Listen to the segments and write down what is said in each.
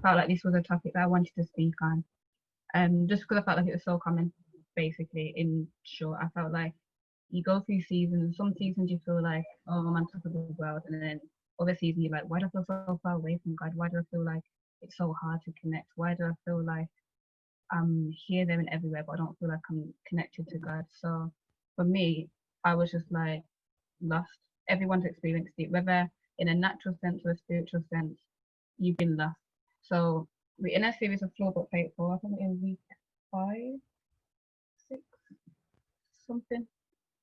felt like this was a topic that I wanted to speak on. Just because I felt like it was so common, basically. In short, I felt like you go through seasons. Some seasons you feel like, oh, I'm on top of the world, and then other seasons you're like, why do I feel so far away from God? Why do I feel like it's so hard to connect? Why do I feel like I'm here, there, and everywhere, but I don't feel like I'm connected to God? So for me, I was just like lost. Everyone's experienced it, whether in a natural sense or a spiritual sense, you've been lost. So we're in a series of Flawed but Faithful. I think we're in week 5, 6, something.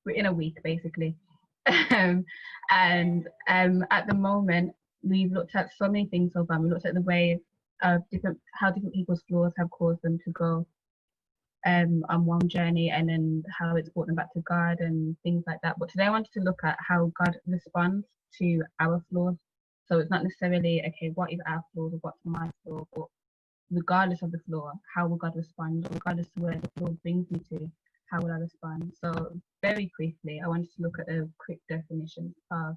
We're in a week basically. um, and at the moment, we've looked at so many things so far. We looked at the way of different how different people's flaws have caused them to go on one journey, and then how it's brought them back to God and things like that. But today I wanted to look at how God responds to our flaws. So it's not necessarily, okay, what is our flaw or what's my flaw, but regardless of the flaw, how will God respond? Regardless of where the flaw brings me to, how will I respond? So very quickly, I wanted to look at a quick definition of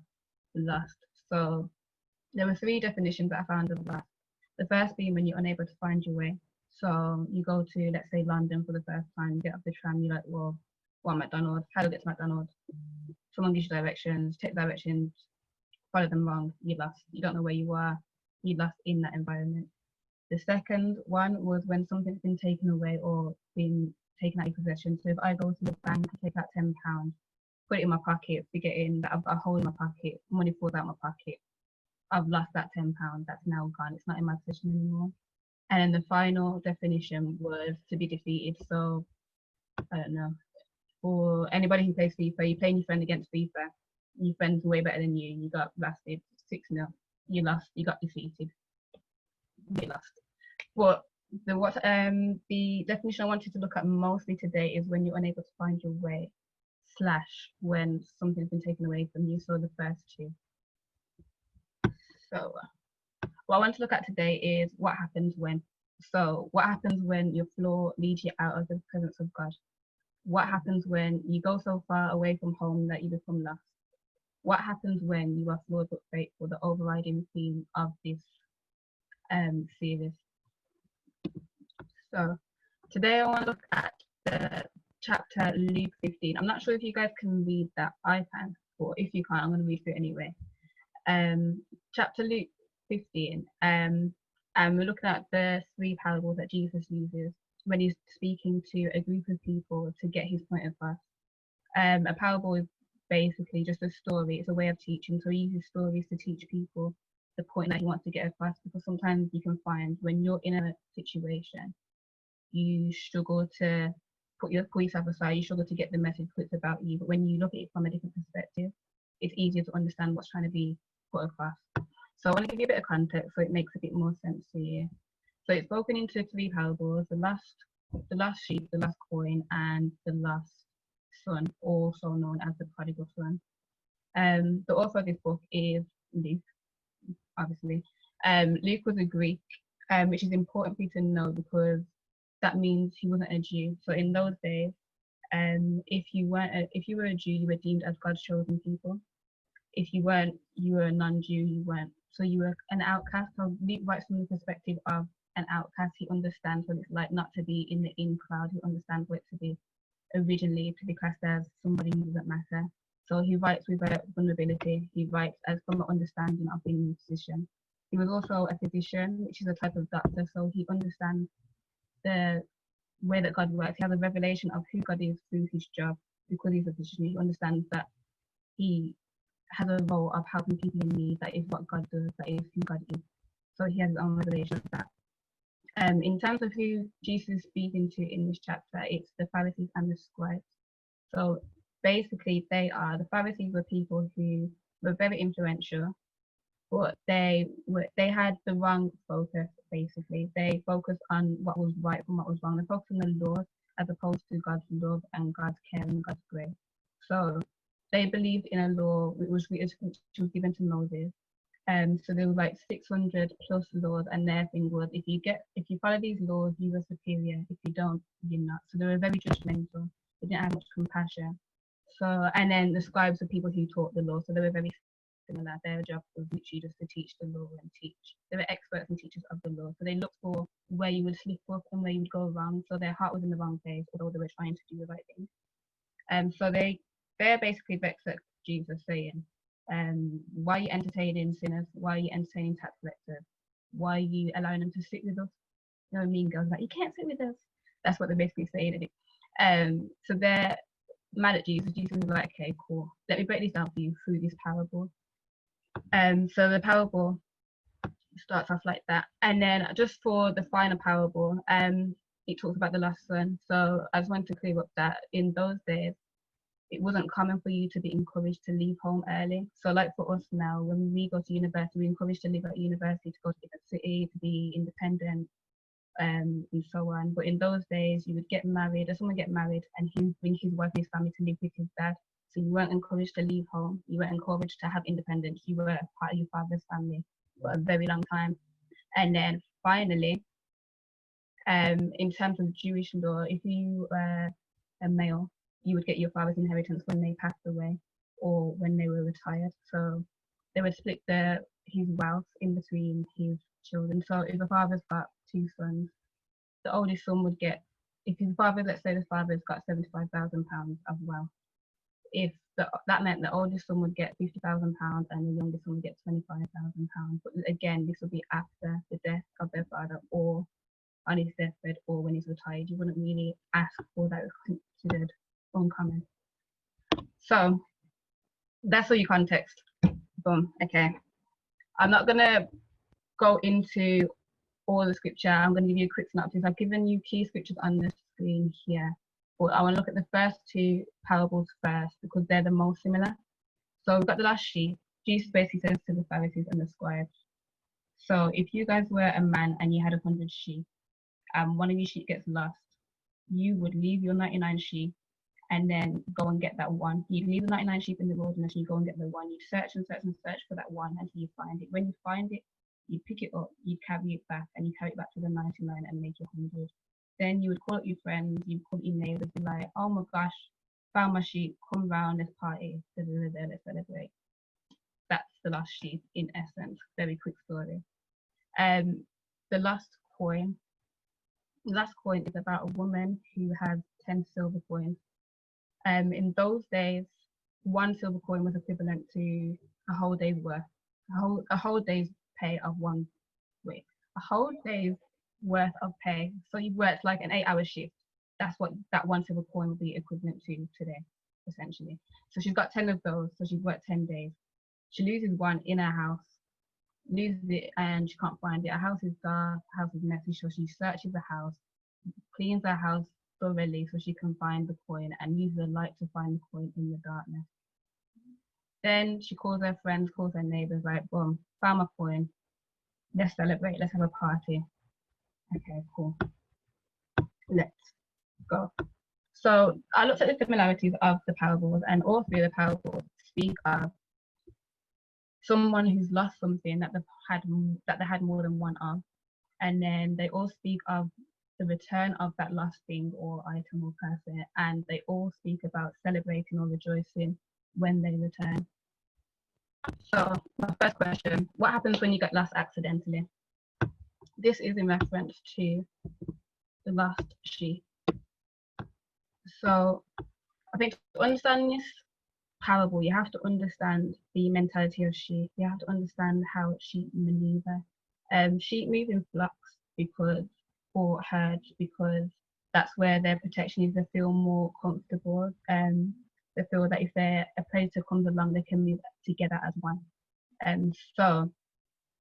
lust. So there were 3 definitions that I found of lust. The first being when you're unable to find your way. So you go to, let's say, London for the first time, you get off the tram, you're like, well, what, McDonald's? How do I get to McDonald's? Someone gives you directions, take directions, follow them wrong, you're lost. You don't know where you are, you're lost in that environment. The second one was when something's been taken away or been taken out of your possession. So if I go to the bank to take out £10, put it in my pocket, forgetting that I've got a hole in my pocket, money falls out my pocket, I've lost that £10. That's now gone. It's not in my possession anymore. And then the final definition was to be defeated. So I don't know. For anybody who plays FIFA, you're playing your friend against FIFA. Your friend's way better than you. You got blasted 6-0. You lost. You got defeated. You lost. But the definition I wanted to look at mostly today is when you're unable to find your way, slash when something's been taken away from you. So the first 2. So what I want to look at today is what happens when. So what happens when your flaw leads you out of the presence of God? What happens when you go so far away from home that you become lost? What happens when you are flawed but faithful? The overriding theme of this series. So today I want to look at the chapter Luke 15. I'm not sure if you guys can read that. I can, but if you can't, I'm going to read through it anyway. Chapter Luke 15. And we're looking at the 3 parables that Jesus uses when he's speaking to a group of people to get his point across. A parable is basically just a story. It's a way of teaching. So he uses stories to teach people the point that he wants to get across, because sometimes you can find when you're in a situation, you struggle to put yourself aside, you struggle to get the message because it's about you. But when you look at it from a different perspective, it's easier to understand what's trying to be put across. So I want to give you a bit of context so it makes a bit more sense to you. So it's broken into 3 parables: the lost sheep, the lost coin, and the lost son, also known as the prodigal son. The author of this book is Luke, obviously. Luke was a Greek, which is important for you to know because that means he wasn't a Jew. So in those days, if you were a Jew, you were deemed as God's chosen people. If you weren't, you were a non-Jew. You weren't. So you were an outcast. So Luke writes from the perspective of an outcast. He understands what it's like not to be in the in crowd. He understands what it to be originally to be classed as somebody who doesn't matter. So he writes with a vulnerability. He writes as from an understanding of being in a position. He was also a physician, which is a type of doctor. So he understands the way that God works. He has a revelation of who God is through his job because he's a physician. He understands that he has a role of helping people in need. That is what God does. That is who God is. So he has his own revelation of that. In terms of who Jesus is speaking to in this chapter, it's the Pharisees and the scribes. So basically, the Pharisees were people who were very influential, but they had the wrong focus. Basically, they focused on what was right and what was wrong. They focused on the law as opposed to God's love and God's care and God's grace. So they believed in a law which was given to Moses. So there were like 600 plus laws, and their thing was if you follow these laws, you are superior. If you don't, you're not. So they were very judgmental. They didn't have much compassion. So, and then the scribes were people who taught the law, so they were very similar. Their job was literally just to teach the law and teach. They were experts and teachers of the law. So they looked for where you would slip up and where you would go wrong. So their heart was in the wrong place, although they were trying to do the right thing. So they're basically vexed at Jesus, saying, why are you entertaining sinners? Why are you entertaining tax collectors? Why are you allowing them to sit with us? You know, mean girls like, you can't sit with us. That's what they're basically saying. So they're mad at Jesus. Jesus was like, okay, cool. Let me break this down for you through this parable. So the parable starts off like that. And then just for the final parable, it talks about the lost son. So I just wanted to clear up that in those days, it wasn't common for you to be encouraged to leave home early. So like for us now, when we go to university, we're encouraged to live at university, to go to different city, to be independent, and so on. But in those days, you would get married, or someone get married, and he would bring his wife and his family to live with his dad. So you weren't encouraged to leave home. You weren't encouraged to have independence. You were part of your father's family for a very long time. And then finally, in terms of Jewish law, if you were a male, you would get your father's inheritance when they passed away or when they were retired. So they would split his wealth in between his children. So if the father's got 2 sons, the oldest son would get, if his father, let's say the father's got £75,000 of wealth, if that meant the oldest son would get £50,000 and the youngest son would get £25,000. But again, this would be after the death of their father or on his deathbed or when he's retired. You wouldn't really ask for that. It was considered uncommon. So that's all your context. Boom. Okay. I'm not gonna go into all the scripture. I'm going to give you a quick synopsis. I've given you key scriptures on the screen here, but I want to look at the first 2 parables first because they're the most similar. So we've got the last sheep. Jesus basically says to the Pharisees and the scribes, so if you guys were a man and you had 100 sheep and one of your sheep gets lost, you would leave your 99 sheep and then go and get that one. You'd leave the 99 sheep in the wilderness and you go and get the one. You'd search and search and search for that one until you find it. When you find it, you pick it up, you carry it back, and you carry it back to the 99 and make it 100. Then you would call up your friends, you would call up your neighbors, be like, oh my gosh, found my sheep, come round, let's party, let's celebrate. That's the lost sheep in essence. Very quick story. The last coin. The last coin is about a woman who has 10 silver coins. In those days, 1 silver coin was equivalent to a whole day's worth, a whole day's pay of 1 week, a whole day's worth of pay. So you worked like an 8-hour shift. That's what that 1 silver coin would be equivalent to today, essentially. So she's got 10 of those. So she's worked 10 days. She loses one in her house, loses it, and she can't find it. Her house is dark, her house is messy. So she searches the house, cleans her house thoroughly so she can find the coin and use the light to find the coin in the darkness. Then she calls her friends, calls her neighbors, like, boom, found my coin. Let's celebrate, let's have a party. Okay, cool. Let's go. So I looked at the similarities of the parables, and all 3 of the parables speak of someone who's lost something that they had more than one of. And then they all speak of the return of that lost thing or item or person, and they all speak about celebrating or rejoicing when they return. So my first question, what happens when you get lost accidentally? This is in reference to the lost sheep. So I think to understand this parable, you have to understand the mentality of sheep. You have to understand how sheep maneuver. Sheep move in flocks or herds because that's where their protection is. They feel more comfortable. They feel that if a predator comes along, they can move together as one. So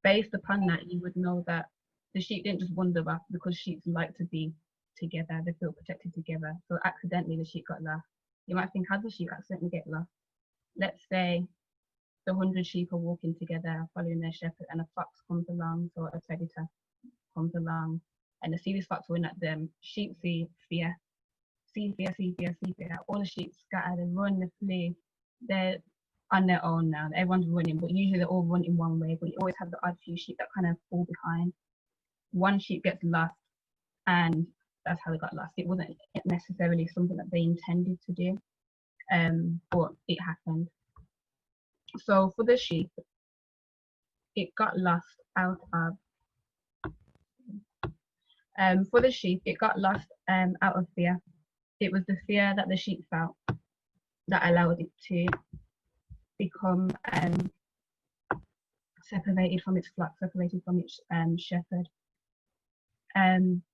based upon that, you would know that the sheep didn't just wander off because sheep like to be together. They feel protected together. So accidentally, the sheep got lost. You might think, how does the sheep accidentally get lost? Let's say the 100 sheep are walking together, following their shepherd, and a fox comes along, so a predator comes along, and they see this fox running at them. Sheep see fear. See fear. All the sheep scatter, they run, they flee. They're on their own now. Everyone's running, but usually they're all running one way, but you always have the odd few sheep that kind of fall behind. One sheep gets lost, and that's how they got lost. It wasn't necessarily something that they intended to do, but it happened. So for the sheep, it got lost out of for the sheep, it got lost out of fear. It was the fear that the sheep felt that allowed it to become separated from its flock, separated from its shepherd.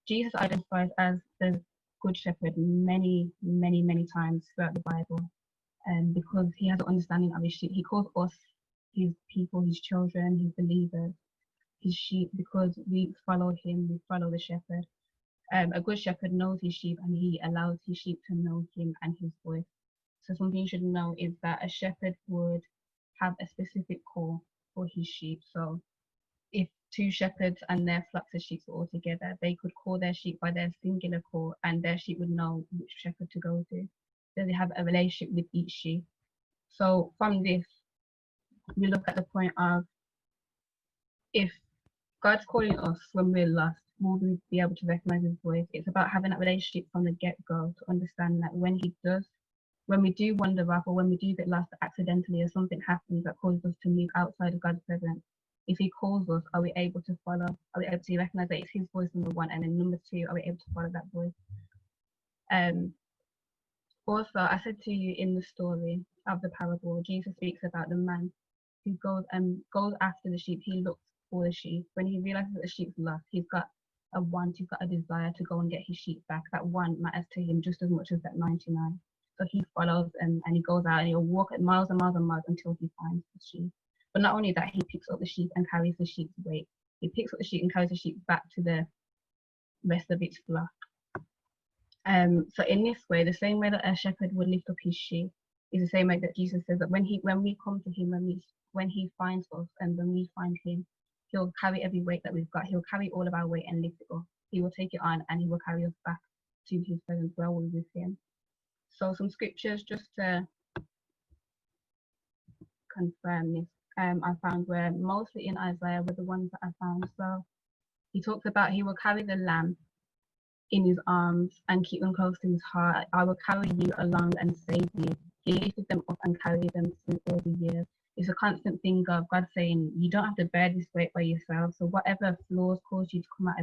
Jesus identifies as the good shepherd many, many, many times throughout the Bible, because he has an understanding of his sheep. He calls us his people, his children, his believers, his sheep, because we follow him, we follow the shepherd. A good shepherd knows his sheep and he allows his sheep to know him and his voice. So something you should know is that a shepherd would have a specific call for his sheep. So if two shepherds and their flocks of sheep were all together, they could call their sheep by their singular call and their sheep would know which shepherd to go to. So they have a relationship with each sheep. So from this, we look at the point of, if God's calling us when we're lost, will we be able to recognize his voice? It's about having that relationship from the get-go to understand that when we do wander off or when we do get lost accidentally or something happens that causes us to move outside of God's presence, if he calls us, are we able to follow? Are we able to recognize that it's his voice, number one, and then number two, are we able to follow that voice? Also, I said to you in the story of the parable, Jesus speaks about the man who goes after the sheep. He looks for the sheep. When he realizes that the sheep's lost, he's got a want, he's got a desire to go and get his sheep back. That one matters to him just as much as that 99. So he follows and he goes out and he'll walk at miles and miles and miles until he finds the sheep. But not only that, he picks up the sheep and carries the sheep's weight. He picks up the sheep and carries the sheep back to the rest of its flock. So in this way, the same way that a shepherd would lift up his sheep is the same way that Jesus says that when we come to him, when he finds us and when we find him, he'll carry every weight that we've got. He'll carry all of our weight and lift it up. He will take it on and he will carry us back to his presence where we're with him. So some scriptures just to confirm this. I found were mostly in Isaiah were the ones that I found. So he talks about he will carry the lamb in his arms and keep them close to his heart. I will carry you along and save you. He lifted them up and carried them through all the years. It's a constant thing of God saying, you don't have to bear this weight by yourself. So whatever flaws cause you to come out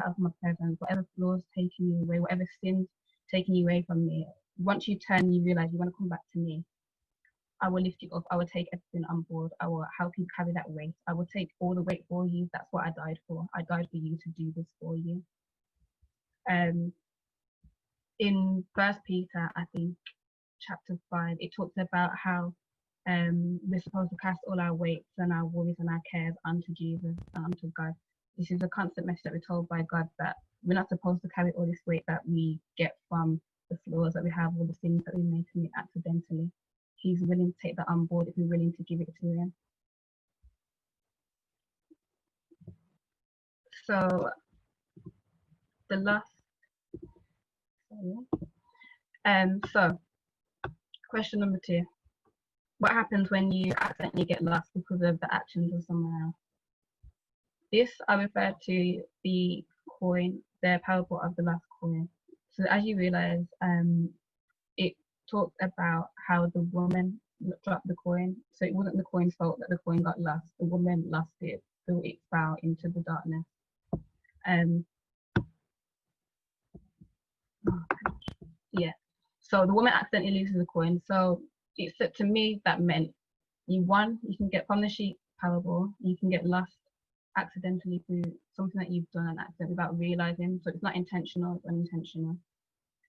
of my presence, whatever flaws taking you away, whatever sins taking you away from me, once you turn, you realize you want to come back to me. I will lift you up. I will take everything on board. I will help you carry that weight. I will take all the weight for you. That's what I died for. I died for you to do this for you. In First Peter, I think chapter 5, it talks about how we're supposed to cast all our weights and our worries and our cares onto Jesus and onto God. This is a constant message that we're told by God that we're not supposed to carry all this weight that we get from the flaws that we have, all the things that we may commit accidentally. He's willing to take that on board if we're willing to give it to him. So the last, so question number 2. What happens when you accidentally get lost because of the actions of someone else? This I refer to the coin, the parable of the lost coin. So as you realize, it talks about how the woman dropped the coin. So it wasn't the coin's fault that the coin got lost. The woman lost it, so it fell into the darkness. Yeah. So the woman accidentally loses the coin. So it's to me that meant you can get from the sheep parable, you can get lost accidentally through something that you've done an accident without realizing. So it's not intentional, it's unintentional.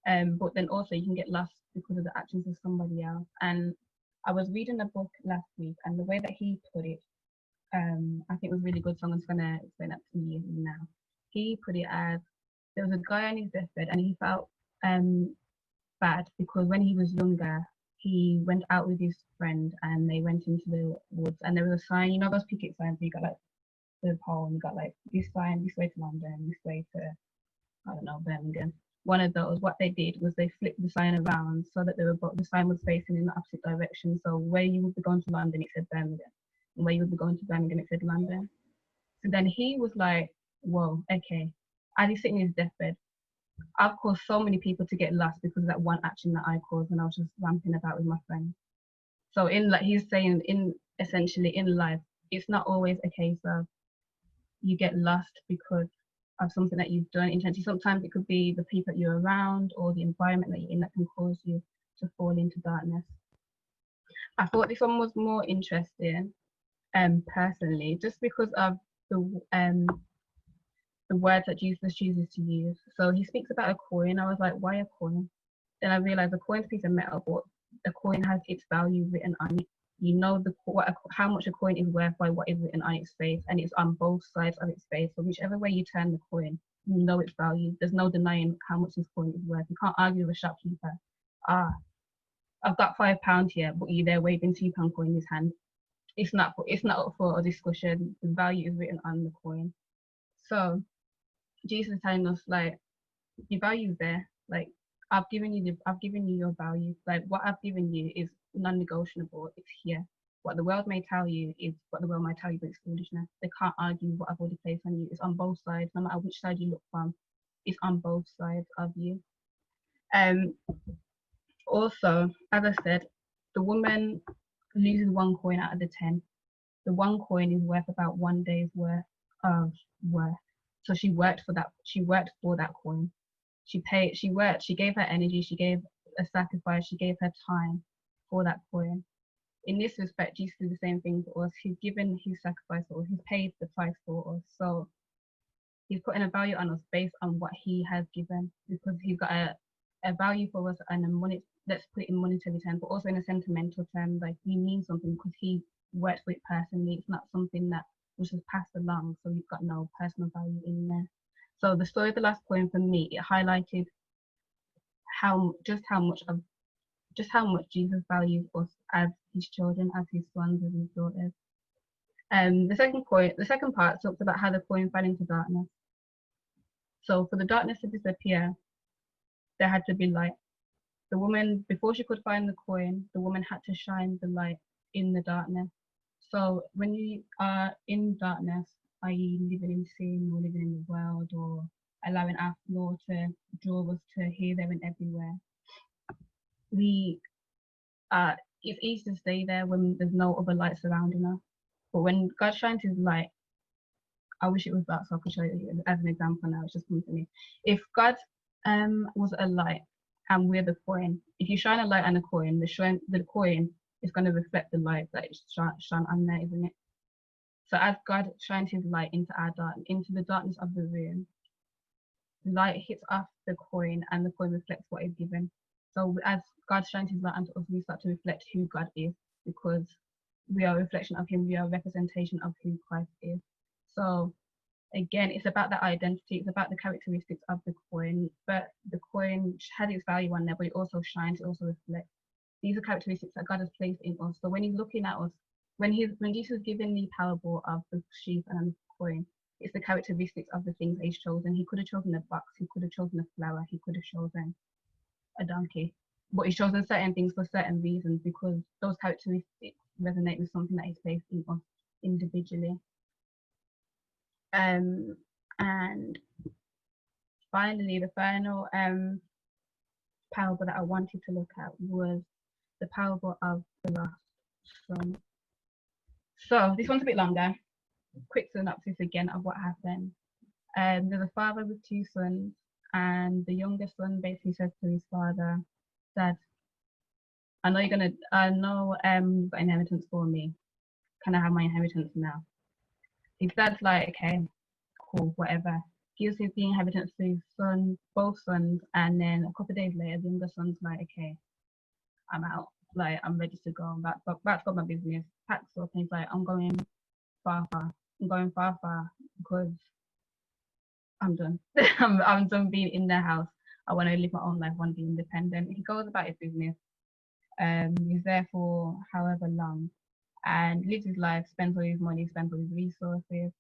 But then also you can get lost because of the actions of somebody else. And I was reading a book last week, and the way that he put it, I think was really good. So I'm just gonna explain that to you now. He put it as, there was a guy on his deathbed, and he felt bad because when he was younger, he went out with his friend and they went into the woods, and there was a sign, you know those picket signs where you got like the pole and you got like this sign, this way to London, this way to, I don't know, Birmingham. One of those, what they did was they flipped the sign around so that the sign was facing in the opposite direction. So where you would be going to London, it said Birmingham, and where you would be going to Birmingham, it said London. So then he was like, whoa, okay. As he's sitting in his deathbed, I've caused so many people to get lost because of that one action that I caused when I was just ramping about with my friends. So in like he's saying in essentially in life, it's not always a case of you get lost because of something that you've done intentionally. Sometimes it could be the people that you're around or the environment that you're in that can cause you to fall into darkness. I thought this one was more interesting, personally, just because of the words that Jesus chooses to use. So he speaks about a coin. I was like, why a coin? Then I realized a coin's a piece of metal, but a coin has its value written on it. You know how much a coin is worth by what is written on its face, and it's on both sides of its face. So whichever way you turn the coin, you know its value. There's no denying how much this coin is worth. You can't argue with a shopkeeper. Ah, I've got £5 here, but you're there waving £2 coin in his hand. It's not up for a discussion. The value is written on the coin. So Jesus is telling us like your value is there. Like I've given you your value. Like what I've given you is non-negotiable. It's here. What the world may tell you is what the world might tell you, but it's foolishness. They can't argue what I've already placed on you. It's on both sides, no matter which side you look from. It's on both sides of you. Also, as I said, the woman loses one coin out of the 10. The one coin is worth about 1 day's worth of work. So she worked for that. She worked for that coin. She worked. She gave her energy. She gave a sacrifice. She gave her time for that coin. In this respect, Jesus did the same thing for us. He's given his sacrifice for us. He's paid the price for us. So he's putting a value on us based on what he has given, because he's got a value for us and a money. Let's put it in monetary terms, but also in a sentimental term. Like he means something because he worked for it personally. It's not something that was just passed along, so you've got no personal value in there. So the story of the last coin for me, it highlighted how much Jesus values us as his children, as his sons, as his daughters. The second part talks about how the coin fell into darkness. So for the darkness to disappear, there had to be light. The woman, before she could find the coin, the woman had to shine the light in the darkness. So when you are in darkness, i.e. living in sin or living in the world or allowing our flaw to draw us to here, there and everywhere, it's easy to stay there when there's no other light surrounding us. But when God shines his light, I wish it was that so I could show you as an example now, it's just coming to me. If God was a light and we're the coin, if you shine a light on a coin, the coin is going to reflect the light that is shone on there, isn't it? So as God shines his light into into the darkness of the room, light hits off the coin and the coin reflects what is given. So as God shines his light onto us, we start to reflect who God is, because we are a reflection of him, we are a representation of who Christ is. So again, it's about that identity, it's about the characteristics of the coin, but the coin has its value on there, but it also shines, it also reflects. These are characteristics that God has placed in us. So when he's looking at us, when Jesus is giving the parable of the sheep and the coin, it's the characteristics of the things that he's chosen. He could have chosen a box, he could have chosen a flower, he could have chosen a donkey, but he's chosen certain things for certain reasons, because those characteristics resonate with something that he's placed in us individually. And finally, the final parable that I wanted to look at was the parable of the lost son. So this one's a bit longer. Quick synopsis again of what happened. There's a father with 2 sons, and the youngest son basically says to his father, "Dad, I know you've got inheritance for me. Can I have my inheritance now?" His dad's like, "Okay, cool, whatever." Gives the inheritance to his son, both sons, and then a couple of days later, the younger son's like, "Okay, I'm out. Like, I'm ready to go. I'm back to my business." Packs up and he's like, "I'm going far, far. I'm going far, far because I'm done. I'm done being in the house. I want to live my own life. I want to be independent." He goes about his business. He's there for however long and lives his life, spends all his money, spends all his resources,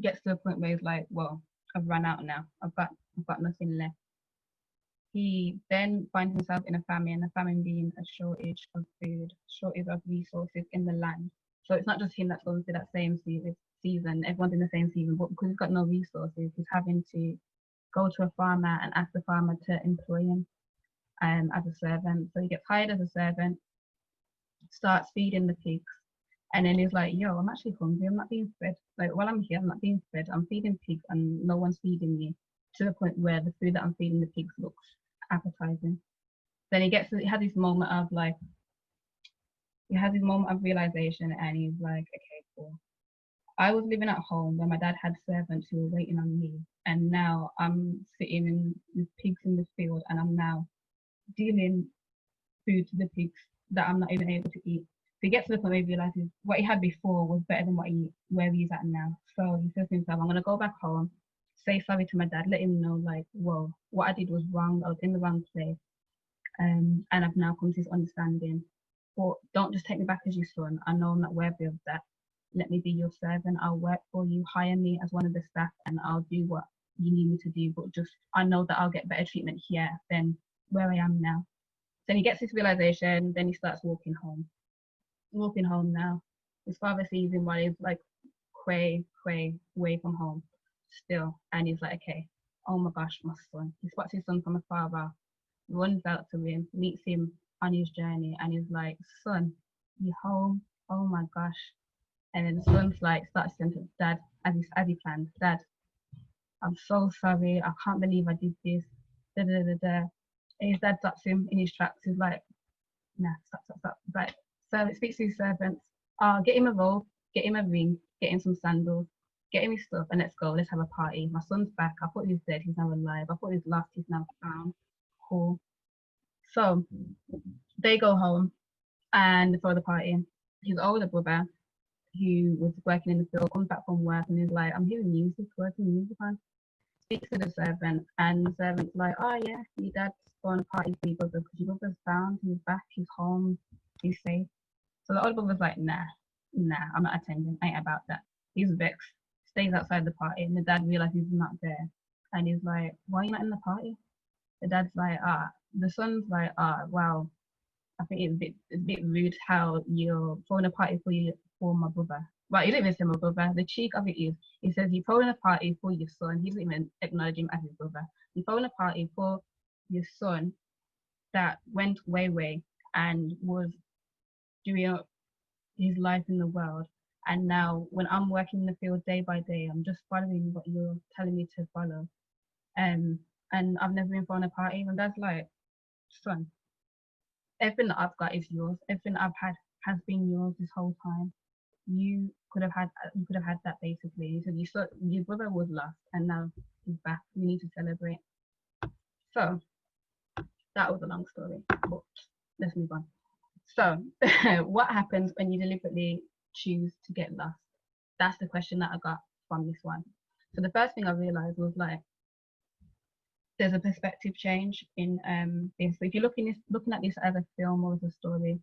gets to a point where he's like, "Well, I've run out now. I've got nothing left." He then finds himself in a famine being a shortage of food, shortage of resources in the land. So it's not just him that's going through that same season, everyone's in the same season, but because he's got no resources, he's having to go to a farmer and ask the farmer to employ him as a servant. So he gets hired as a servant, starts feeding the pigs. And then he's like, yo, I'm actually hungry. I'm not being fed. Like, while I'm here, I'm not being fed. I'm feeding pigs and no one's feeding me, to the point where the food that I'm feeding the pigs looks appetizing. Then he had this moment of like, he had this moment of realization, and he's like, okay, cool. I was living at home where my dad had servants who were waiting on me. And now I'm sitting with pigs in the field, and I'm now dealing food to the pigs that I'm not even able to eat. So he gets to the point where he realizes what he had before was better than where he's at now. So he says to himself, I'm gonna go back home, say sorry to my dad, let him know like, whoa, what I did was wrong. I was in the wrong place. And I've now come to this understanding. But don't just take me back as your son. I know I'm not worthy of that. Let me be your servant. I'll work for you. Hire me as one of the staff, and I'll do what you need me to do. But just I know that I'll get better treatment here than where I am now. Then he gets this realization. Then he starts walking home. Walking home now. His father sees him while he's like way away from home still, and he's like, okay, oh my gosh, my son. He spots his son from afar off, runs out to him, meets him on his journey, and he's like, son, you home? Oh my gosh. And then the son's like, starts saying to dad, as he planned, dad, I'm so sorry, I can't believe I did this. Da, da, da, da. And his dad stops him in his tracks. He's like, nah, stop. Right. So it speaks to his servants, get him a robe, get him a ring, get him some sandals, get him his stuff, and let's go, let's have a party. My son's back. I thought he was dead, he's now alive. I thought he was lost, he's now found. Cool. So they go home and throw the party. His older brother, who was working in the field, comes back from work and he's like, I'm hearing music, working music on. Speaks to the servant, and the servant's like, oh yeah, your dad's going to party for your brother because your brother's found, he's back, he's home, he's safe. So the older brother's like, nah, I'm not attending, I ain't about that. He's vexed, stays outside the party, and the dad realizes he's not there. And he's like, why are you not in the party? The dad's like, the son's like, well, I think it's a bit rude how you're throwing a party for my brother. Well, he didn't even say my brother. The cheek of it is, he says you're throwing a party for your son. He doesn't even acknowledge him as his brother. You're throwing a party for your son that went way and was doing up his life in the world. And now when I'm working in the field day by day, I'm just following what you're telling me to follow. And I've never been throwing a party. And that's like, son, everything that I've got is yours. Everything that I've had has been yours this whole time. You could have had that basically. So your brother was lost and now he's back. You need to celebrate. So that was a long story, but let's move on. So what happens when you deliberately choose to get lost? That's the question that I got from this one. So the first thing I realized was like, there's a perspective change in this. So if you're looking at this as a film or as a story,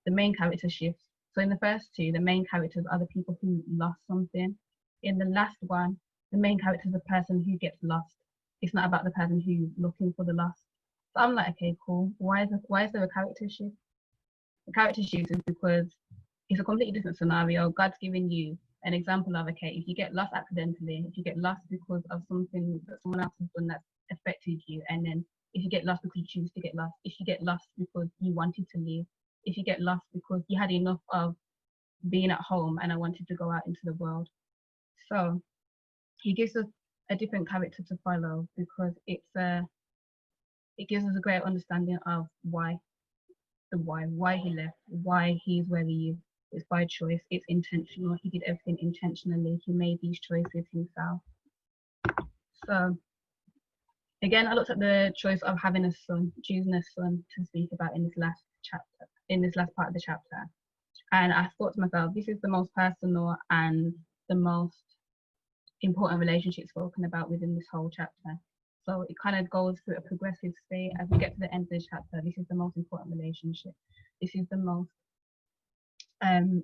the main character shifts. So in the first two, the main characters are the people who lost something. In the last one, the main character is the person who gets lost. It's not about the person who's looking for the lost. So I'm like, okay, cool. Why is there a character shift? The character shift is because it's a completely different scenario. God's giving you an example of, okay, if you get lost accidentally, if you get lost because of something that someone else has done that's affected you, and then if you get lost because you choose to get lost, if you get lost because you wanted to leave, if you get lost because you had enough of being at home and I wanted to go out into the world. So he gives us a different character to follow because it gives us a great understanding of why he left, why he's where he is. It's by choice, it's intentional. He did everything intentionally. He made these choices himself. So again, I looked at the choice of having a son, choosing a son to speak about in this last chapter, in this last part of the chapter. And I thought to myself, this is the most personal and the most important relationship spoken about within this whole chapter. So it kind of goes through a progressive state. As we get to the end of the chapter, this is the most important relationship. This is the most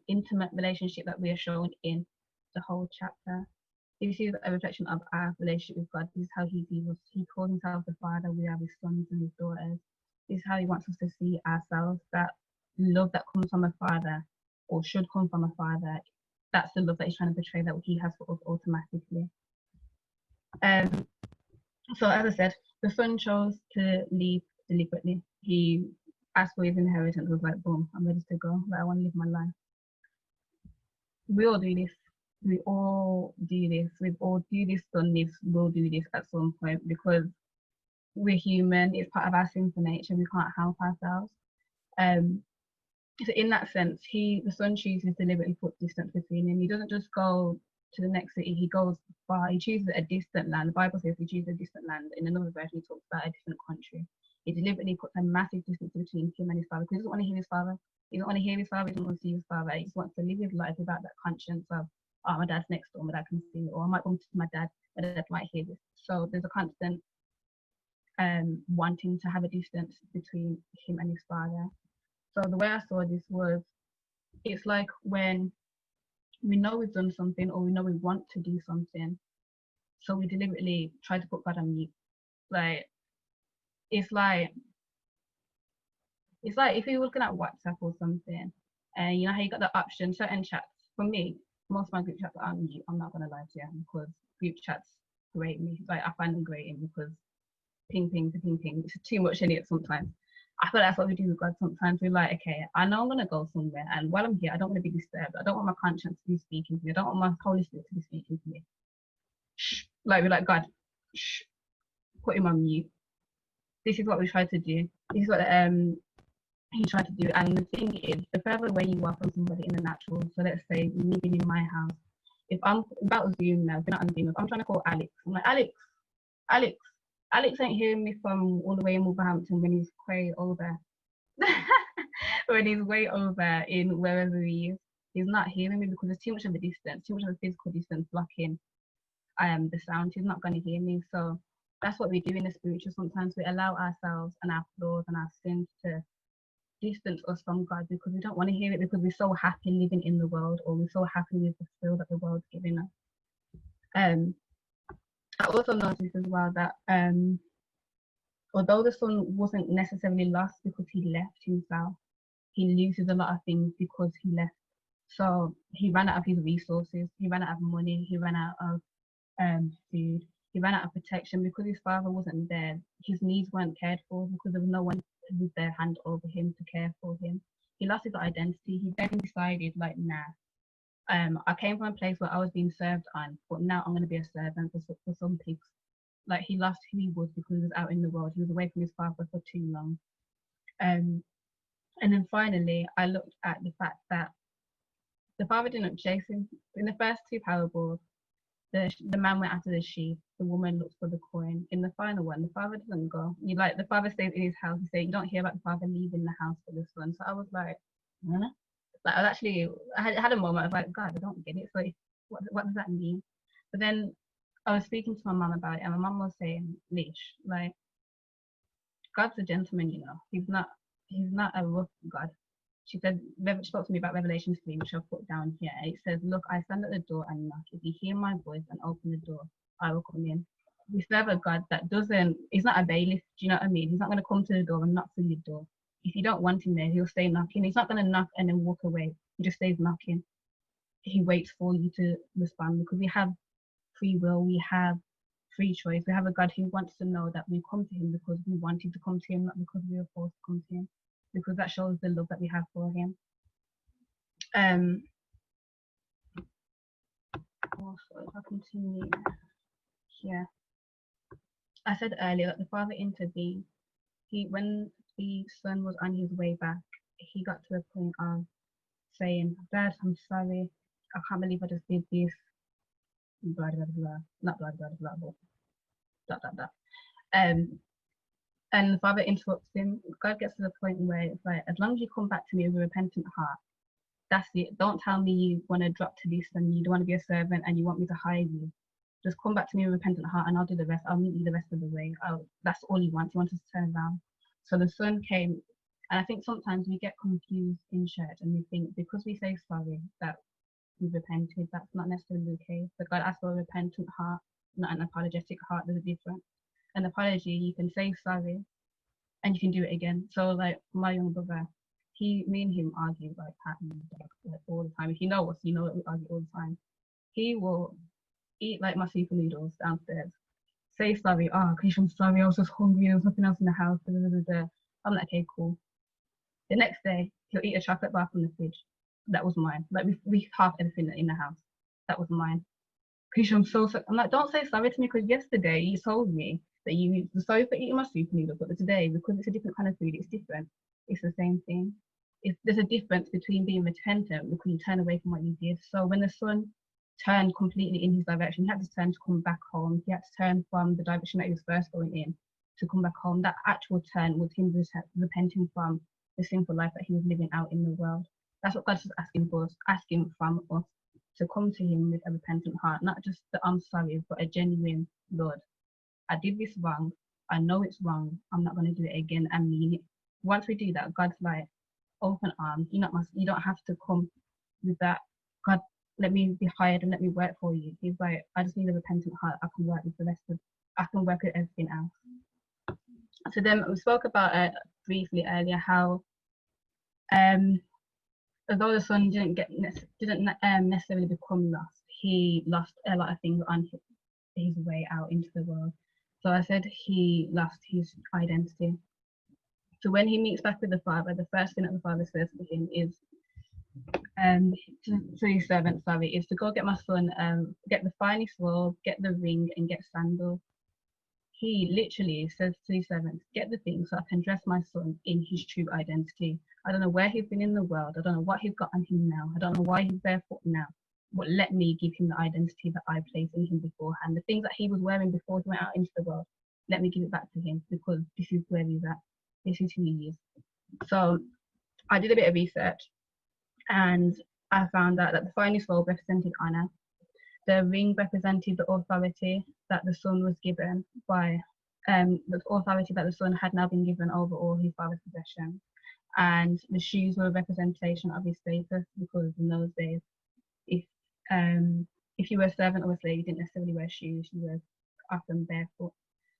intimate relationship that we are shown in the whole chapter. This is a reflection of our relationship with God. This is how he sees us. He calls himself the Father. We are his sons and his daughters. This is how he wants us to see ourselves. That love that comes from a father, or should come from a father, that's the love that he's trying to portray that he has for us automatically. So as I said, the son chose to leave deliberately. He asked for his inheritance, was like, boom, I'm ready to go. Like, I want to live my life. We all do this. We all do this. We've all do this, done this, will do this at some point because we're human. It's part of our sinful nature. We can't help ourselves. Um, so in that sense, the son chooses deliberately put distance between him. He doesn't just go to the next city. He goes far. He chooses a distant land. The Bible says he chooses a distant land. In another version, he talks about a different country. He deliberately puts a massive distance between him and his father because he doesn't want to hear his father. He doesn't want to hear his father. He doesn't want to see his father. He just wants to live his life without that conscience of, oh, my dad's next door. My dad can see me, or I might bump into my dad. My dad might hear this. So there's a constant wanting to have a distance between him and his father. So the way I saw this was, it's like when we know we've done something or we know we want to do something, so we deliberately try to put God on mute. Like it's like if you're looking at WhatsApp or something, and you know how you got the option, certain chats. For me, most of my group chats are on mute. I'm not gonna lie to you because group chats grate me. Like I find them grating because ping ping to ping ping. It's too much in it sometimes. I feel that's what we do with God sometimes. We're like, okay, I know I'm gonna go somewhere, and while I'm here, I don't want to be disturbed. I don't want my conscience to be speaking to me. I don't want my Holy Spirit to be speaking to me. Shh. Like we're like, God, shh, put him on mute. This is what we try to do. This is what he tried to do. And the thing is, the further away you are from somebody in the natural, so let's say me being in my house, if I'm about Zoom now, if you're not on Zoom, if I'm trying to call Alex, I'm like, Alex, Alex ain't hearing me from all the way in Wolverhampton when he's way over. When he's way over in wherever he is. He's not hearing me because there's too much of a distance, too much of a physical distance blocking the sound. He's not going to hear me. So that's what we do in the spiritual. Sometimes we allow ourselves and our flaws and our sins to distance us from God because we don't want to hear it, because we're so happy living in the world, or we're so happy with the feel that the world's giving us. I also noticed as well that although the son wasn't necessarily lost because he left himself, he loses a lot of things because he left. So he ran out of his resources, he ran out of money, he ran out of food, he ran out of protection because his father wasn't there. His needs weren't cared for because there was no one with their hand over him to care for him. He lost his identity. He then decided, like, nah. I came from a place where I was being served on, but now I'm going to be a servant for some pigs. Like he lost who he was because he was out in the world. He was away from his father for too long. And then finally, I looked at the fact that the father didn't chase him. In the first two parables, the man went after the sheep. The woman looked for the coin. In the final one, the father doesn't go. The father stays in his house. You say you don't hear about the father leaving the house for this one. So I was like, huh? Like I had a moment of like, God, I don't get it. So what does that mean? But then I was speaking to my mum about it, and my mum was saying, Leash, like God's a gentleman, you know. He's not a rough God. She spoke to me about Revelation 3, which I've put down here. It says, look, I stand at the door and knock. If you hear my voice and open the door, I will come in. We serve a God that he's not a bailiff, do you know what I mean? He's not going to come to the door and knock through your door. If you don't want him there, he'll stay knocking. He's not going to knock and then walk away. He just stays knocking. He waits for you to respond because we have free will, we have free choice. We have a God who wants to know that we come to him because we wanted to come to him, not because we were forced to come to him, because that shows the love that we have for him. Also, if I continue here, I said earlier that the father intervened. When the son was on his way back, he got to the point of saying, Dad, I'm sorry. I can't believe I just did this. Blah, blah, blah. Not blah, blah, blah, blah. Blah, blah, blah. And the father interrupts him. God gets to the point where it's like, as long as you come back to me with a repentant heart, that's it. Don't tell me you want to drop to this and you don't want to be a servant and you want me to hire you. Just come back to me with a repentant heart and I'll do the rest. I'll meet you the rest of the way. That's all he wants. He wants us to turn around. So the son came, and I think sometimes we get confused in church and we think because we say sorry that we've repented. That's not necessarily the case. But God asks for a repentant heart, not an apologetic heart. There's a difference. An apology, you can say sorry and you can do it again. So like my young brother, me and him argue like all the time. If you know us, you know that we argue all the time. He will eat like my seafood noodles downstairs. Say sorry, Keisha, I'm sorry, I was just hungry, there was nothing else in the house. I'm like, okay, cool. The next day, he'll eat a chocolate bar from the fridge. That was mine. Like we half everything in the house. That was mine. Krisha, I'm so sorry. I'm like, don't say sorry to me because yesterday you told me that you were sorry for eating my soup noodle, but today, because it's a different kind of food, it's different. It's the same thing. There's a difference between being repentant because you turn away from what you did. So when the son turned completely in his direction, he had to turn to come back home. He had to turn from the direction that he was first going in to come back home. That actual turn was him repenting from the sinful life that he was living out in the world. That's what God's just asking for us, asking from us to come to him with a repentant heart, not just the I'm sorry, but a genuine Lord. I did this wrong. I know it's wrong. I'm not going to do it again and mean it. Once we do that, God's like, open arms. You don't have to come with that. God, let me be hired and let me work for you. He's like, I just need a repentant heart. I can work with the rest of. I can work with everything else. So then we spoke about briefly earlier how, although the son didn't necessarily become lost, he lost a lot of things on his way out into the world. So I said he lost his identity. So when he meets back with the father, the first thing that the father says to him is, to his servant, is to go get my son, get the finest robe, get the ring, and get sandals. He literally says to his servants, get the things so I can dress my son in his true identity. I don't know where he's been in the world. I don't know what he's got on him now. I don't know why he's barefoot now. But let me give him the identity that I placed in him beforehand. The things that he was wearing before he went out into the world, let me give it back to him because this is where he's at. This is who he is. So I did a bit of research and I found out that the finest robe represented honor. The ring represented the authority that the son was given by the authority that the son had now been given over all his father's possessions. And the shoes were a representation of his status because in those days, if you were a servant or a slave, you didn't necessarily wear shoes, you were often barefoot.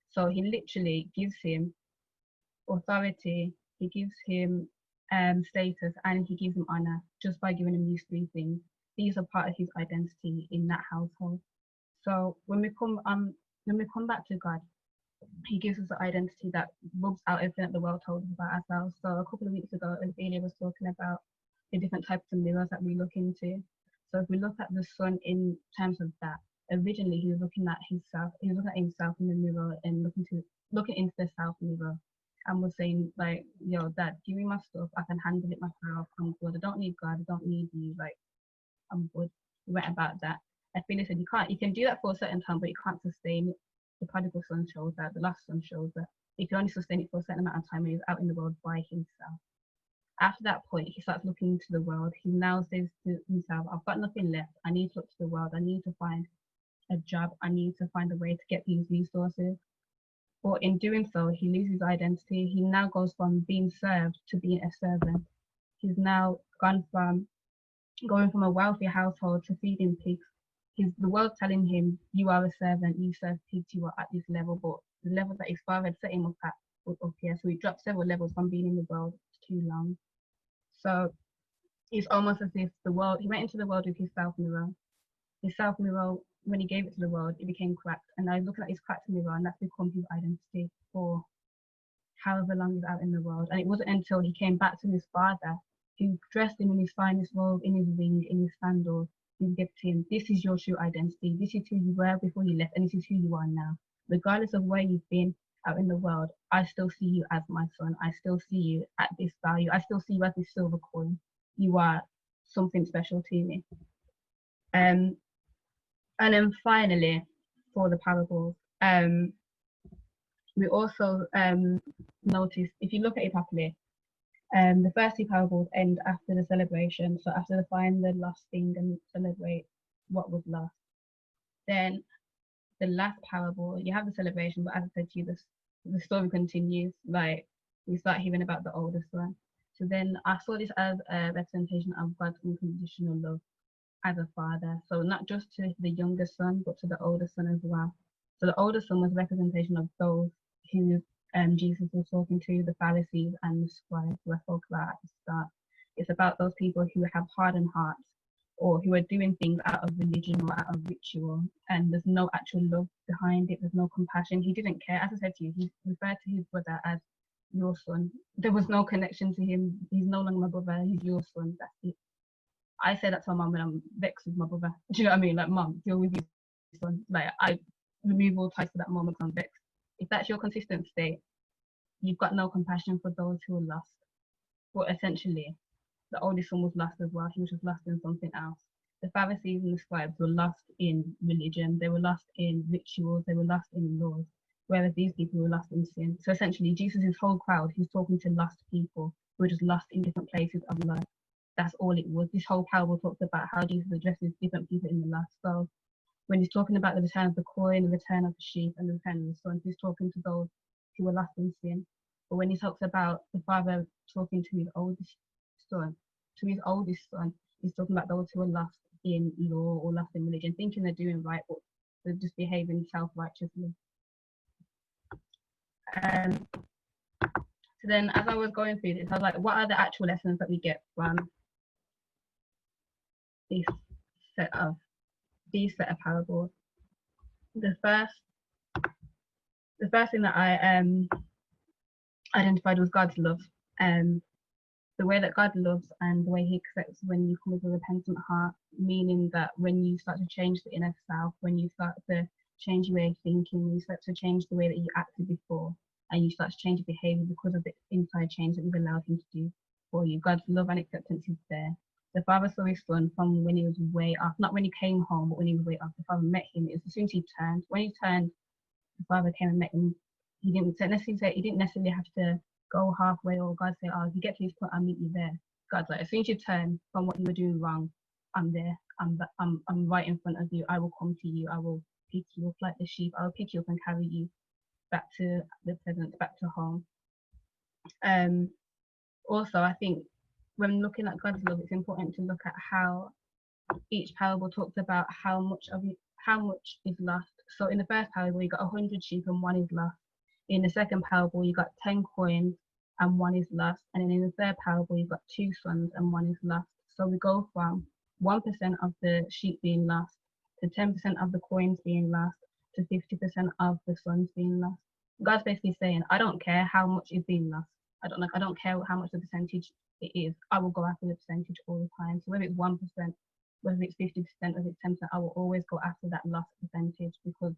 So he literally gives him authority, he gives him status, and he gives him honor just by giving him these three things. These are part of his identity in that household. So when we come back to God, he gives us an identity that rubs out everything that the world told us about ourselves. So a couple of weeks ago, Ophelia was talking about the different types of mirrors that we look into. So if we look at the son in terms of that, originally he was looking at himself. He was looking at himself in the mirror and looking into the self mirror, and was saying like, "Yo, Dad, give me my stuff. I can handle it myself. I'm good. I don't need God. I don't need you. Like, I'm good." We went about that. Ophelia said, "You can do that for a certain time, but you can't sustain it." The prodigal son shows that. The last son shows that he can only sustain it for a certain amount of time when he's out in the world by himself. After that point, he starts looking into the world. He now says to himself, I've got nothing left. I need to look to the world. I need to find a job. I need to find a way to get these resources. But in doing so, he loses identity. He now goes from being served to being a servant. He's now gone from going from a wealthy household to feeding pigs. The world telling him, you are a servant, you serve pigs, you are at this level, but the level that his father had set him up at was up here. So he dropped several levels from being in the world too long. So it's almost as if he went into the world with his self mirror. His self mirror, when he gave it to the world, it became cracked. And now he's looking at his cracked mirror, and that's become his identity for however long he's out in the world. And it wasn't until he came back to his father, who dressed him in his finest robe, in his ring, in his sandals, who gave to him, this is your true identity. This is who you were before you left, and this is who you are now. Regardless of where you've been out in the world, I still see you as my son. I still see you at this value. I still see you as this silver coin. You are something special to me. And then finally, for the parables, we also notice, if you look at it properly, the first two parables end after the celebration. So after they find the lost thing and celebrate what was lost, then the last parable, you have the celebration, but as I said to you, the story continues. Like, we start hearing about the oldest one. So then I saw this as a representation of God's unconditional love as a father. So not just to the younger son, but to the older son as well. So the older son was a representation of those who Jesus was talking to, the Pharisees and the scribes, who I spoke about at the start. It's about those people who have hardened hearts, or who are doing things out of religion or out of ritual, and there's no actual love behind it. There's no compassion. He didn't care. As I said to you, he referred to his brother as your son. There was no connection to him. He's no longer my brother. He's your son. That's it. I say that to my mum when I'm vexed with my brother. Do you know what I mean? Like, mum, deal with your son. Like, I remove all ties to that moment when I'm vexed. If that's your consistent state, you've got no compassion for those who are lost. But essentially, the oldest son was lost as well. He was just lost in something else. The Pharisees and the scribes were lost in religion. They were lost in rituals. They were lost in laws. Whereas these people were lost in sin. So essentially, Jesus' whole crowd, he's talking to lost people who are just lost in different places of life. That's all it was. This whole parable talks about how Jesus addresses different people in the lost. So when he's talking about the return of the coin, the return of the sheep, and the return of the son, he's talking to those who were lost in sin. But when he talks about the father talking to his oldest son, he's talking about those who are lost in law or lost in religion, thinking they're doing right, but they're just behaving self-righteously. So then as I was going through this, I was like, what are the actual lessons that we get from this set of parables? The first thing that I identified was God's love. The way that God loves and the way he accepts when you come with a repentant heart, meaning that when you start to change the inner self, when you start to change your way of thinking, when you start to change the way that you acted before, and you start to change your behavior because of the inside change that you've allowed him to do for you. God's love and acceptance is there. The father saw his son from when he was way off, not when he came home, but when he was way off. The father met him. It was as soon as he turned. When he turned, the father came and met him. He didn't necessarily have to go halfway, or God say, oh, if you get to this point, I'll meet you there. God's like, as soon as you turn from what you were doing wrong, I'm there. I'm right in front of you. I will come to you. I will pick you up like the sheep. I will pick you up and carry you back to the present, back to home. Also, I think when looking at God's love, it's important to look at how each parable talks about how much is lost. So in the first parable, you got 100 sheep and one is lost. In the second parable, you got 10 coins and one is lost. And then in the third parable, you've got 2 sons and one is lost. So we go from 1% of the sheep being lost to 10% of the coins being lost to 50% of the sons being lost. God's basically saying, I don't care how much is being lost. I don't care how much the percentage it is. I will go after the percentage all the time. So whether it's 1%, whether it's 50%, whether it's 10%, I will always go after that lost percentage because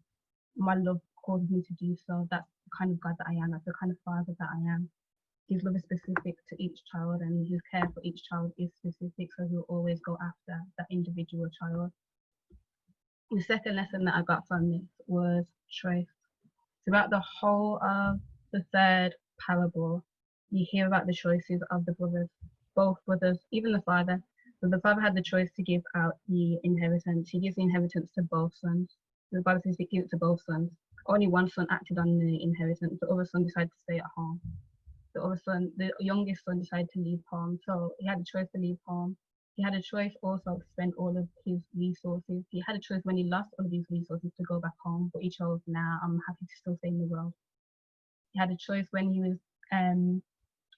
my love causes me to do so. That's the kind of God that I am. That's the kind of father that I am. His love is specific to each child, and his care for each child is specific, so he'll always go after that individual child. The second lesson that I got from this was choice. Throughout the whole of the third parable, you hear about the choices of the brothers, both brothers, even the father. So the father had the choice to give out the inheritance. He gives the inheritance to both sons. The Bible says he gives it to both sons. Only one son acted on the inheritance. The other son decided to stay at home. The youngest son, decided to leave home. So he had a choice to leave home. He had a choice also to spend all of his resources. He had a choice when he lost all of his resources to go back home, but he chose, nah, I'm happy to still stay in the world. He had a choice when he was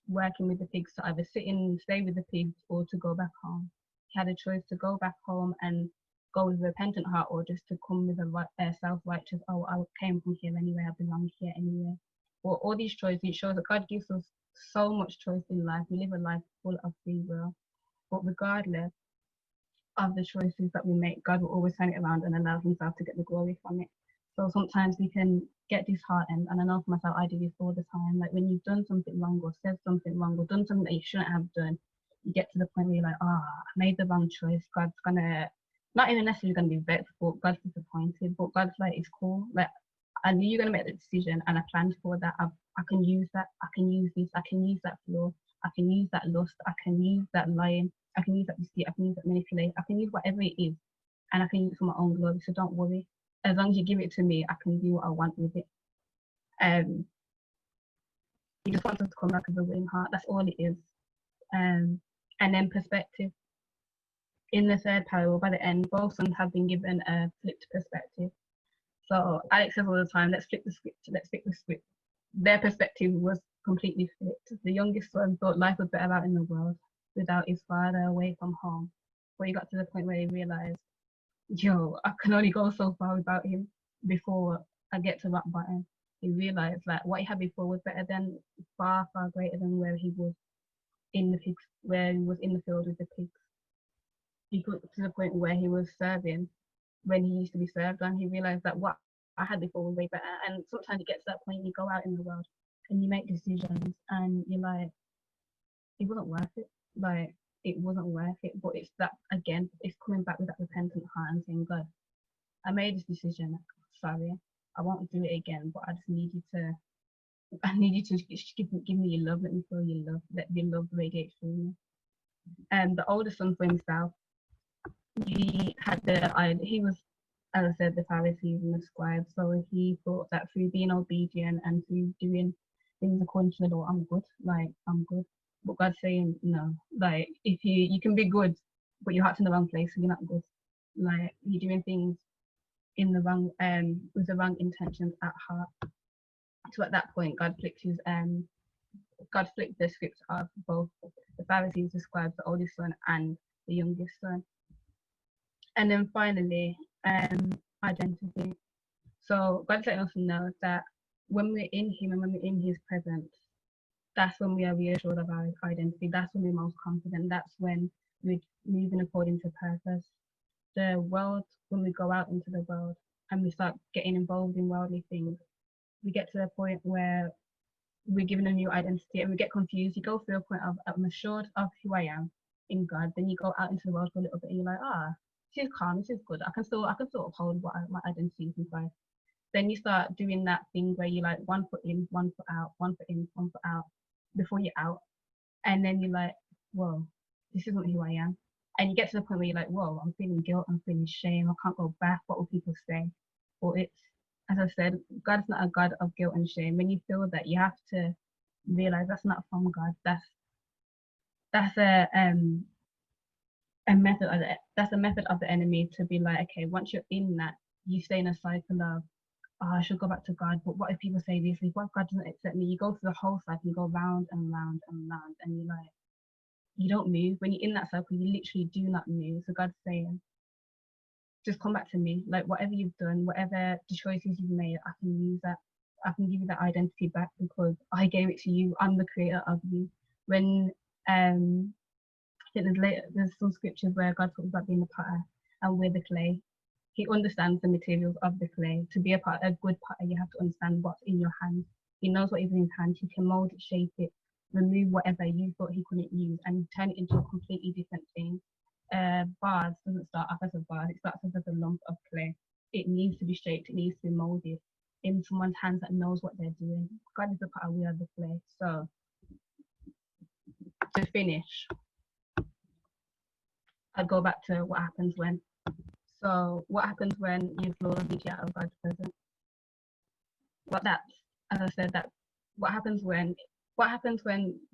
working with the pigs to either stay with the pigs or to go back home. He had a choice to go back home and go with a repentant heart, or just to come with a self-righteous, oh, I came from here anyway, I belong here anyway. Well, all these choices, it shows that God gives us so much choice in life. We live a life full of free will. But regardless of the choices that we make, God will always turn it around and allow himself to get the glory from it. So sometimes we can get disheartened, and I know for myself, I do this all the time. Like when you've done something wrong or said something wrong or done something that you shouldn't have done, you get to the point where you're like, I made the wrong choice. God's gonna, not even necessarily gonna be vexed, but God's disappointed. But God's like, it's cool. Like, I knew you're gonna make the decision, and I planned for that. I can use that. I can use this. I can use that flaw. I can use that lust. I can use that lying. I can use that deceit. I can use that manipulation. I can use whatever it is, and I can use it for my own glory. So don't worry. As long as you give it to me, I can do what I want with it. He just wants us to come back with a willing heart. That's all it is. And then perspective. In the third parable, by the end, both sons have been given a flipped perspective. So Alex says all the time, let's flip the script. Their perspective was completely flipped. The youngest son thought life was better out in the world without his father, away from home. But he got to the point where he realized, I can only go so far without him before I get to rock bottom. he realized like what he had before was better than far, far greater than where he was in the pigs, where he was in the field with the pigs. He got to the point where he was serving when he used to be served, and he realized that what I had before was way better. And sometimes it gets to that point, you go out in the world and you make decisions, and you're like, it wasn't worth it. Like, it wasn't worth it. But it's that again, it's coming back with that repentant heart and saying, God, I made this decision. Sorry, I won't do it again. But I just need you to. I need you to give me your love. Let me feel your love. Let your love radiate through me. And the older son for himself, he was, as I said, the Pharisees and the scribes. So he thought that through being obedient and through doing things according to the law, I'm good. Like, I'm good. But God's saying no. Like, if you can be good, but your heart's in the wrong place, so you're not good. Like, you're doing things in the wrong with the wrong intentions at heart. So at that point, God flipped the script of both the Pharisees, the scribes, the oldest son, and the youngest son. And then finally, identity. So God's letting us know that when we're in Him and when we're in His presence, that's when we are reassured of our identity. That's when we're most confident. That's when we're moving according to purpose. The world, when we go out into the world and we start getting involved in worldly things, we get to the point where we're given a new identity and we get confused. You go through a point of, I'm assured of who I am in God. Then you go out into the world for a little bit and you're like, this is calm, this is good. I can still uphold my identity is in Christ. Then you start doing that thing where you like 1 foot in, 1 foot out, 1 foot in, 1 foot out before you're out. And then you're like, whoa, this isn't who I am. And you get to the point where you're like, whoa, I'm feeling guilt, I'm feeling shame, I can't go back, what will people say? Or it's, as I said, God is not a God of guilt and shame. When you feel that, you have to realize that's not from God. That's a method of the enemy to be like, okay, once you're in that, you stay in a cycle of, I should go back to God, but what if people say this? What if God doesn't accept me? You go through the whole cycle, you go round and round and round, and you're like, you don't move. When you're in that cycle, you literally do not move. So God's saying, just come back to me. Like, whatever you've done, whatever the choices you've made, I can use that. I can give you that identity back because I gave it to you. I'm the creator of you. When I think there's some scriptures where God talks about being the potter and we're the clay. He understands the materials of the clay. To be a good potter, you have to understand what's in your hand. He knows what is in his hand. He can mold it, shape it, remove whatever you thought he couldn't use, and turn it into a completely different thing. Vase doesn't start off as a vase. It starts off as a lump of clay. It needs to be shaped. It needs to be molded in someone's hands that knows what they're doing. God is the potter. We are the clay. So to finish, I'd go back to what happens when. So what happens when you've Lord lead you out of God's presence? As I said, that what happens when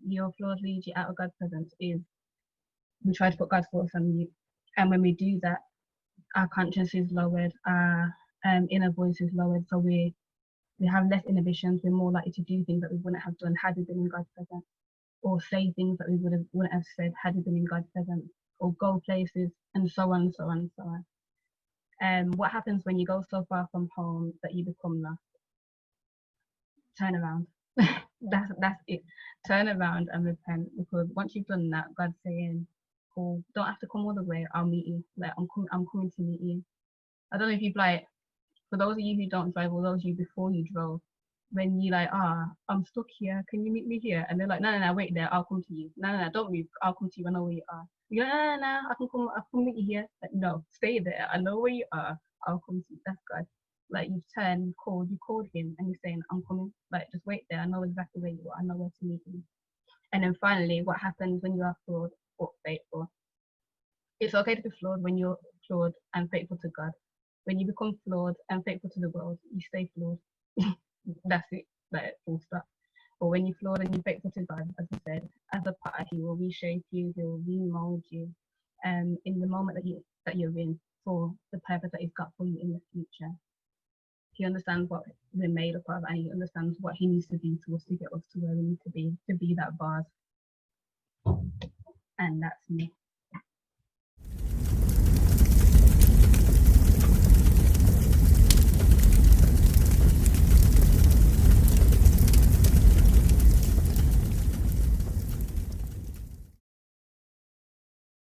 your flaws lead you out of God's presence is we try to put God's thoughts on you, and when we do that, our conscience is lowered, our inner voice is lowered, so we have less inhibitions. We're more likely to do things that we wouldn't have done had we been in God's presence, or say things that we wouldn't have said had we been in God's presence, or go places, and so on and so on and so on. What happens when you go so far from home that you become lost? Turn around. that's it. Turn around and repent, because once you've done that, God's saying, cool, don't have to come all the way, I'll meet you. Like, I'm coming to meet you. I don't know if you've, like, for those of you who don't drive, or those of you before you drove, when you like, I'm stuck here, can you meet me here? And they're like, no, wait there, I'll come to you. No, don't move, I'll come to you, I know where you are. You're like, no, I'll come meet you here. Like, no, stay there, I know where you are, I'll come to you. That's God. Like, you called him, and you're saying, I'm coming. Like, just wait there, I know exactly where you are, I know where to meet you. And then finally, what happens when you are flawed or faithful? It's okay to be flawed when you're flawed and faithful to God. When you become flawed and faithful to the world, you stay flawed. That's it, like, full stop. But when you're flawed and you're faithful to God, as I said, as a potter, he will reshape you, he will remold you in the moment that you're in, for the purpose that he's got for you in the future. He understands what we're made of, and he understands what he needs to do to us to get us to where we need to be that vase. And that's me.